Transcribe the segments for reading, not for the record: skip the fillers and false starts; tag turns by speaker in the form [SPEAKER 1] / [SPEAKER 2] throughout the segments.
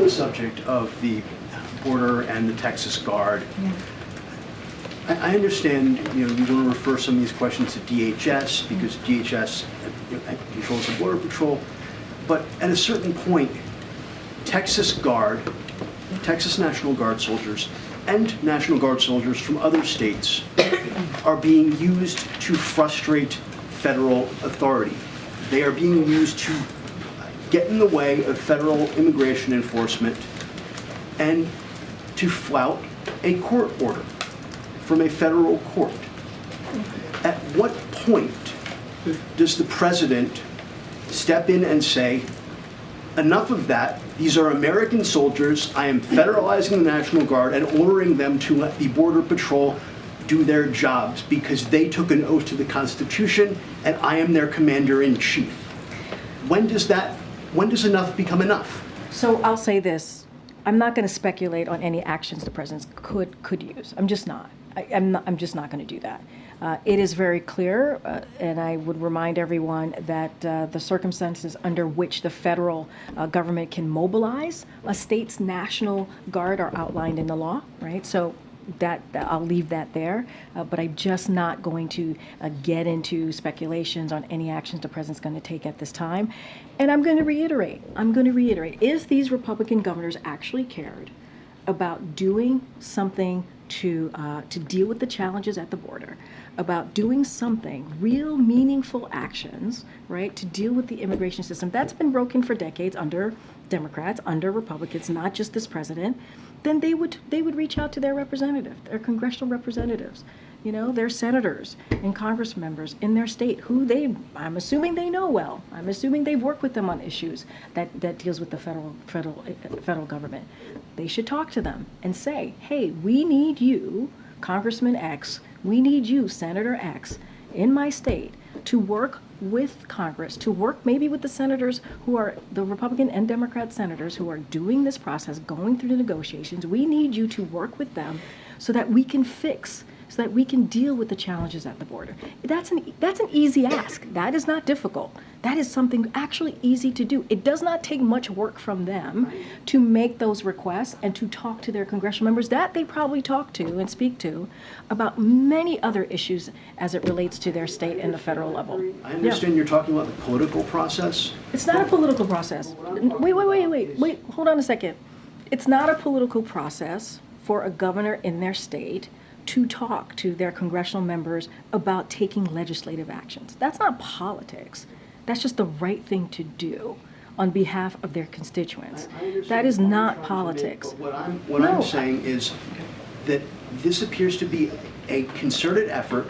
[SPEAKER 1] the subject of the border and the Texas Guard, I understand, you want to refer some of these questions to DHS because DHS controls the Border Patrol, but at a certain point, Texas National Guard soldiers and National Guard soldiers from other states are being used to frustrate federal authority. They are being used to get in the way of federal immigration enforcement and to flout a court order from a federal court. At what point does the president step in and say, enough of that, these are American soldiers, I am federalizing the National Guard and ordering them to let the Border Patrol do their jobs because they took an oath to the Constitution and I am their commander-in-chief? When does enough become enough?
[SPEAKER 2] So I'll say this. I'm not going to speculate on any actions the president could use. I'm just not. I'm just not going to do that. It is very clear, and I would remind everyone that the circumstances under which the federal government can mobilize a state's National Guard are outlined in the law, right? So that I'll leave that there, but I'm just not going to get into speculations on any actions the president's going to take at this time. And I'm going to reiterate, if these Republican governors actually cared about doing something to deal with the challenges at the border, about doing something, real meaningful actions, right, to deal with the immigration system that's been broken for decades under Democrats, under Republicans, not just this president, then they would reach out to their representative, their congressional representatives, their senators and Congress members in their state who I'm assuming they know well. I'm assuming they've worked with them on issues that deals with the federal government. They should talk to them and say, hey, we need you, Congressman X, we need you, Senator X, in my state to work with Congress, to work maybe with the senators who are the Republican and Democrat senators who are doing this process, going through the negotiations. We need you to work with them so that we can so that we can deal with the challenges at the border. That's an easy ask. That is not difficult. That is something actually easy to do. It does not take much work from them to make those requests and to talk to their congressional members that they probably talk to and speak to about many other issues as it relates to their state and the federal level.
[SPEAKER 1] I understand you're talking about the political process.
[SPEAKER 2] It's not a political process. Wait, hold on a second. It's not a political process for a governor in their state to talk to their congressional members about taking legislative actions. That's not politics. That's just the right thing to do on behalf of their constituents. That is not politics.
[SPEAKER 1] But what I'm saying is that this appears to be a concerted effort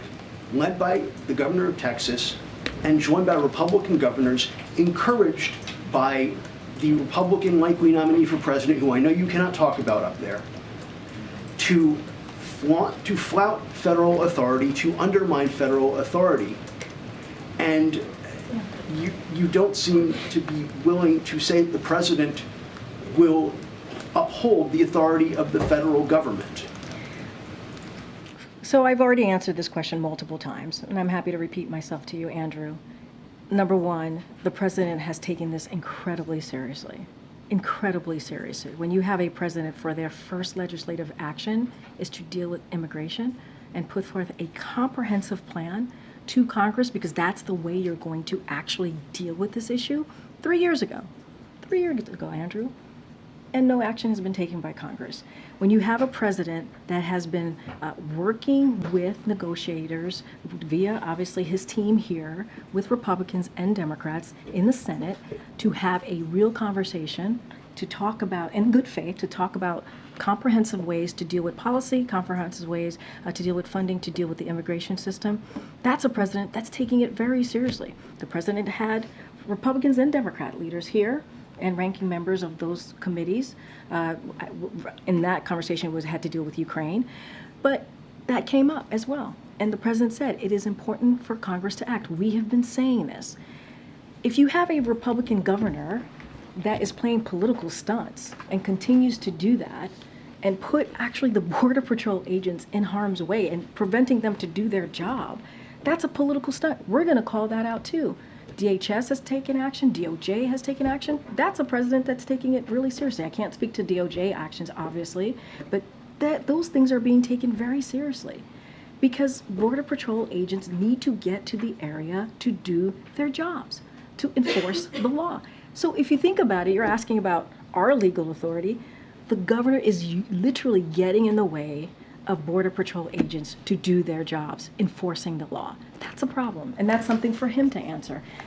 [SPEAKER 1] led by the governor of Texas and joined by Republican governors, encouraged by the Republican likely nominee for president, who I know you cannot talk about up there, to flout federal authority, to undermine federal authority. And you don't seem to be willing to say that the president will uphold the authority of the federal government.
[SPEAKER 2] So I've already answered this question multiple times, and I'm happy to repeat myself to you, Andrew. Number one, the president has taken this incredibly seriously. Incredibly seriously. When you have a president for their first legislative action is to deal with immigration and put forth a comprehensive plan to Congress, because that's the way you're going to actually deal with this issue. 3 years ago, Andrew, and no action has been taken by Congress. When you have a president that has been working with negotiators via obviously his team here with Republicans and Democrats in the Senate to have a real conversation, to talk about, in good faith, to talk about comprehensive ways to deal with policy, comprehensive ways to deal with funding, to deal with the immigration system, that's a president that's taking it very seriously. The president had Republicans and Democrat leaders here and ranking members of those committees. In that conversation had to deal with Ukraine, but that came up as well. And the president said, it is important for Congress to act. We have been saying this. If you have a Republican governor that is playing political stunts and continues to do that and put actually the Border Patrol agents in harm's way and preventing them to do their job, that's a political stunt. We're gonna call that out too. DHS has taken action, DOJ has taken action. That's a president that's taking it really seriously. I can't speak to DOJ actions, obviously, but those things are being taken very seriously because Border Patrol agents need to get to the area to do their jobs, to enforce the law. So if you think about it, you're asking about our legal authority. The governor is literally getting in the way of Border Patrol agents to do their jobs, enforcing the law. That's a problem, and that's something for him to answer.